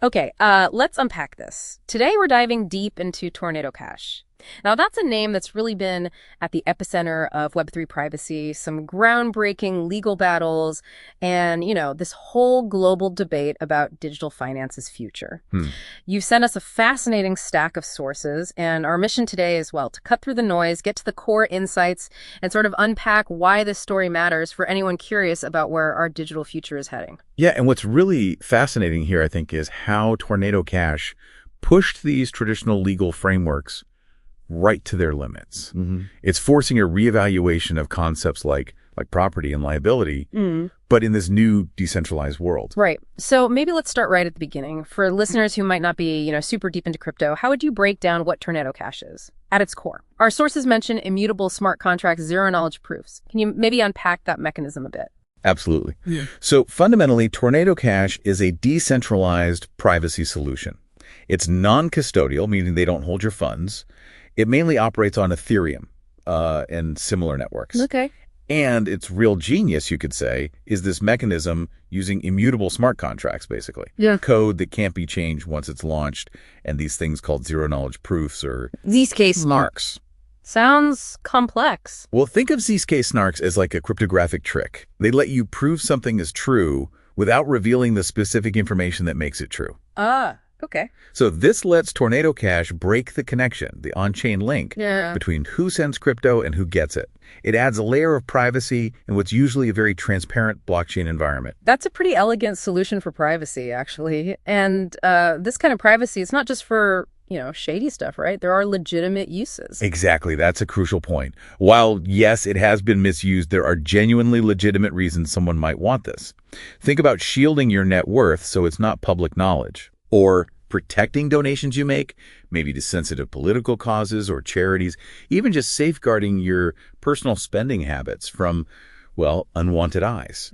Okay, let's unpack this. Today we're diving deep into Tornado Cash. Now, that's a name that's really been at the epicenter of Web3 privacy, some groundbreaking legal battles, and, this whole global debate about digital finance's future. You've sent us a fascinating stack of sources, and our mission today is, to cut through the noise, get to the core insights, and sort of unpack why this story matters for anyone curious about where our digital future is heading. Yeah, and what's really fascinating here, I think, is how Tornado Cash pushed these traditional legal frameworks right to their limits. It's forcing a reevaluation of concepts like property and liability, but in this new decentralized world. Right. So maybe let's start right at the beginning. For listeners who might not be, super deep into crypto, how would you break down what Tornado Cash is at its core? Our sources mention immutable smart contracts, zero-knowledge proofs. Can you maybe unpack that mechanism a bit? Absolutely. Yeah. So fundamentally, Tornado Cash is a decentralized privacy solution. It's non-custodial, meaning they don't hold your funds. It mainly operates on Ethereum and similar networks. Okay. And its real genius, you could say, is this mechanism using immutable smart contracts, basically. Yeah. Code that can't be changed once it's launched, and these things called zero-knowledge proofs or Zk snarks. Sounds complex. Well, think of Zk snarks as like a cryptographic trick. They let you prove something is true without revealing the specific information that makes it true. Okay. So this lets Tornado Cash break the connection, the on-chain link, between who sends crypto and who gets it. It adds a layer of privacy in what's usually a very transparent blockchain environment. That's a pretty elegant solution for privacy, actually. And this kind of privacy is not just for, shady stuff, right? There are legitimate uses. Exactly. That's a crucial point. While, yes, it has been misused, there are genuinely legitimate reasons someone might want this. Think about shielding your net worth so it's not public knowledge. Or protecting donations you make, maybe to sensitive political causes or charities, even just safeguarding your personal spending habits from, unwanted eyes.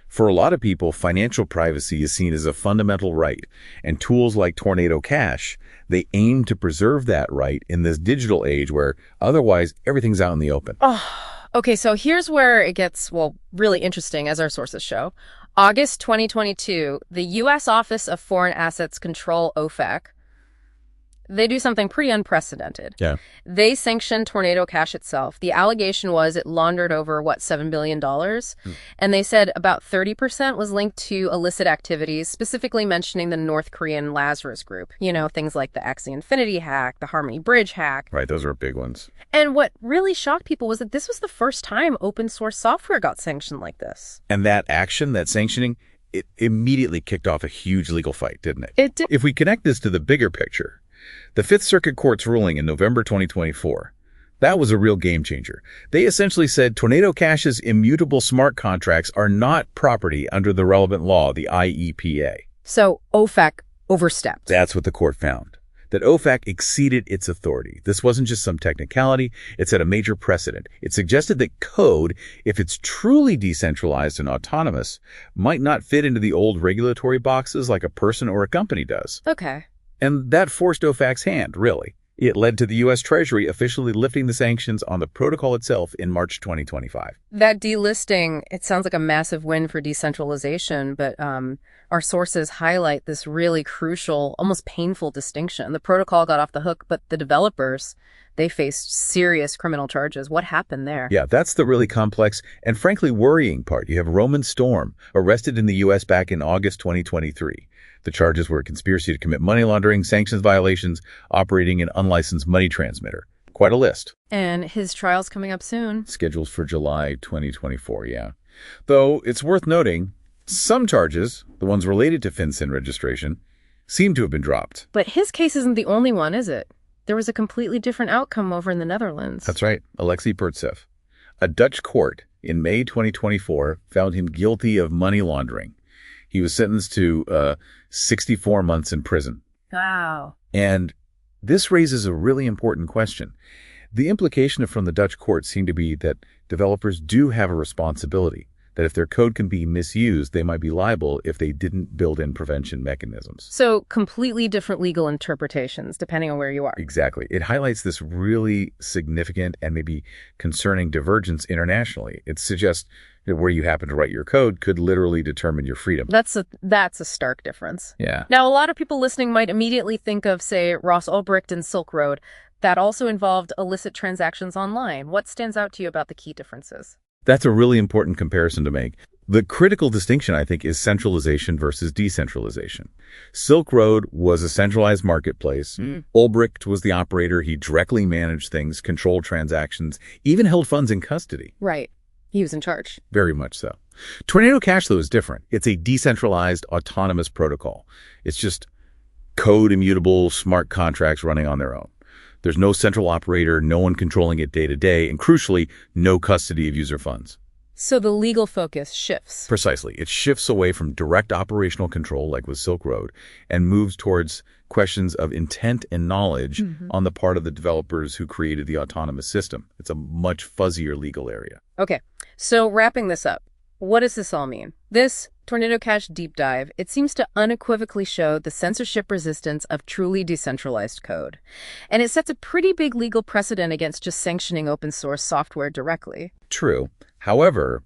For a lot of people, financial privacy is seen as a fundamental right, and tools like Tornado Cash, they aim to preserve that right in this digital age where otherwise everything's out in the open. Okay, so here's where it gets, really interesting, as our sources show. August 2022, the U.S. Office of Foreign Assets Control, OFAC, they do something pretty unprecedented. Yeah. They sanctioned Tornado Cash itself. The allegation was it laundered over, $7 billion? And they said about 30% was linked to illicit activities, specifically mentioning the North Korean Lazarus Group. Things like the Axie Infinity hack, the Harmony Bridge hack. Right, those are big ones. And what really shocked people was that this was the first time open source software got sanctioned like this. And that action, that sanctioning, it immediately kicked off a huge legal fight, didn't it? It did. If we connect this to the bigger picture, the Fifth Circuit Court's ruling in November 2024, that was a real game changer. They essentially said Tornado Cash's immutable smart contracts are not property under the relevant law, the IEPA. So OFAC overstepped. That's what the court found, that OFAC exceeded its authority. This wasn't just some technicality. It set a major precedent. It suggested that code, if it's truly decentralized and autonomous, might not fit into the old regulatory boxes like a person or a company does. Okay. And that forced OFAC's hand, really. It led to the U.S. Treasury officially lifting the sanctions on the protocol itself in March 2025. That delisting, it sounds like a massive win for decentralization, but our sources highlight this really crucial, almost painful distinction. The protocol got off the hook, but the developers, they faced serious criminal charges. What happened there? Yeah, that's the really complex and frankly worrying part. You have Roman Storm, arrested in the U.S. back in August 2023. The charges were a conspiracy to commit money laundering, sanctions violations, operating an unlicensed money transmitter. Quite a list. And his trial's coming up soon. Scheduled for July 2024, yeah. Though it's worth noting, some charges, the ones related to FinCEN registration, seem to have been dropped. But his case isn't the only one, is it? There was a completely different outcome over in the Netherlands. That's right, Alexey Pertsev. A Dutch court in May 2024 found him guilty of money laundering. He was sentenced to 64 months in prison. Wow. And this raises a really important question. The implication from the Dutch court seemed to be that developers do have a responsibility, that if their code can be misused, they might be liable if they didn't build in prevention mechanisms. So completely different legal interpretations depending on where you are. Exactly. It highlights this really significant and maybe concerning divergence internationally. It suggests that where you happen to write your code could literally determine your freedom. That's a stark difference. Yeah. Now, a lot of people listening might immediately think of, say, Ross Ulbricht and Silk Road. That also involved illicit transactions online. What stands out to you about the key differences? That's a really important comparison to make. The critical distinction, I think, is centralization versus decentralization. Silk Road was a centralized marketplace. Ulbricht was the operator. He directly managed things, controlled transactions, even held funds in custody. Right. He was in charge. Very much so. Tornado Cash, though, is different. It's a decentralized, autonomous protocol. It's just code immutable, smart contracts running on their own. There's no central operator, no one controlling it day to day, and crucially, no custody of user funds. So the legal focus shifts. Precisely. It shifts away from direct operational control, like with Silk Road, and moves towards questions of intent and knowledge on the part of the developers who created the autonomous system. It's a much fuzzier legal area. Okay, so wrapping this up, what does this all mean? This Tornado Cash deep dive, it seems to unequivocally show the censorship resistance of truly decentralized code. And it sets a pretty big legal precedent against just sanctioning open source software directly. True. However,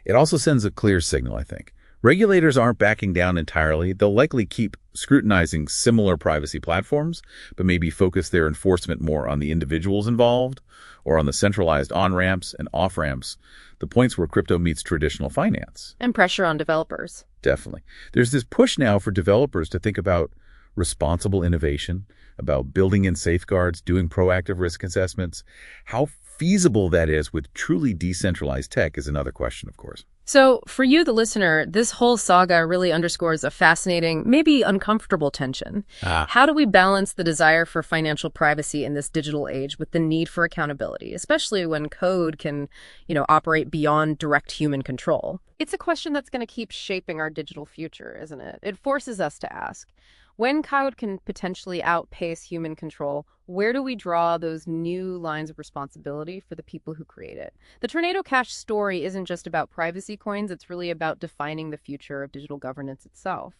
it also sends a clear signal, I think. Regulators aren't backing down entirely. They'll likely keep scrutinizing similar privacy platforms, but maybe focus their enforcement more on the individuals involved or on the centralized on-ramps and off-ramps, the points where crypto meets traditional finance. And pressure on developers. Definitely. There's this push now for developers to think about responsible innovation, about building in safeguards, doing proactive risk assessments. How feasible that is with truly decentralized tech is another question, of course. So for you, the listener, this whole saga really underscores a fascinating, maybe uncomfortable tension. How do we balance the desire for financial privacy in this digital age with the need for accountability, especially when code can, operate beyond direct human control? It's a question that's going to keep shaping our digital future, isn't it? It forces us to ask, when code can potentially outpace human control, where do we draw those new lines of responsibility for the people who create it? The Tornado Cash story isn't just about privacy coins, it's really about defining the future of digital governance itself.